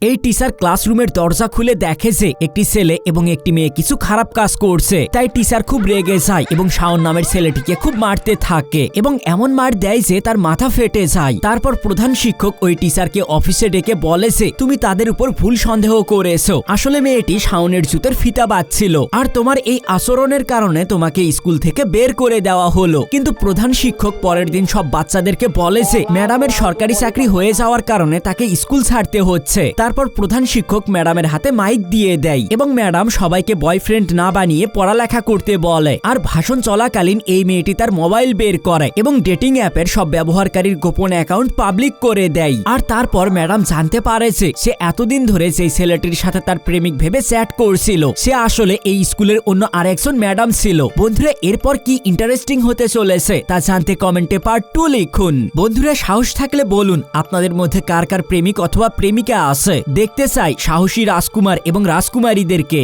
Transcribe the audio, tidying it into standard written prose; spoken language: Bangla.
এই টিচার ক্লাসরুমের দরজা খুলে দেখে যে একটি ছেলে এবং একটি মেয়ে কিছু খারাপ কাজ করছে। তাই টিচার খুব রেগে যায় এবং শাওন নামের ছেলেটিকে খুব মারতে থাকে এবং এমন মার দেয় যে তার মাথা ফেটে যায়। তারপর প্রধান শিক্ষক ওই টিচারকে অফিসে ডেকে বলে যে তুমি তাদের উপর ভুল সন্দেহ করেছো, আসলে মেয়েটি শাওনের জুতোর ফিতা বাঁধছিল আর তোমার এই আচরণের কারণে তোমাকে স্কুল থেকে বের করে দেওয়া হলো। কিন্তু প্রধান শিক্ষক পরের দিন সব বাচ্চাদেরকে বলে যে ম্যাডামের সরকারি চাকরি হয়ে যাওয়ার কারণে তাকে স্কুল ছাড়তে হচ্ছে। তারপর প্রধান শিক্ষক ম্যাডামের হাতে মাইক দিয়ে দেয় এবং ম্যাডাম সবাইকে বয়ফ্রেন্ড না বানিয়ে পড়ালেখা করতে বলে। আর ভাষণ চলাকালীন এই মেয়েটি তার মোবাইল বের করে এবং ডেটিং অ্যাপের সব ব্যবহারকারীর গোপন অ্যাকাউন্ট পাবলিক করে দেয়। আর তারপর ম্যাডাম জানতে পারে যে সে এতদিন ধরে যে ছেলেটির সাথে তার প্রেমিক ভেবে চ্যাট করছিল সে আসলে এই স্কুলের অন্য আরেকজন ম্যাডাম ছিল। বন্ধুরা, এরপর কি ইন্টারেস্টিং হতে চলেছে তা জানতে কমেন্টে পার্ট 2 লিখুন। বন্ধুরা, সাহস থাকলে বলুন আপনাদের মধ্যে কার কার প্রেমিক অথবা প্রেমিকা আছে। দেখতে চাই সাহসী রাজকুমার এবং রাজকুমারীদেরকে।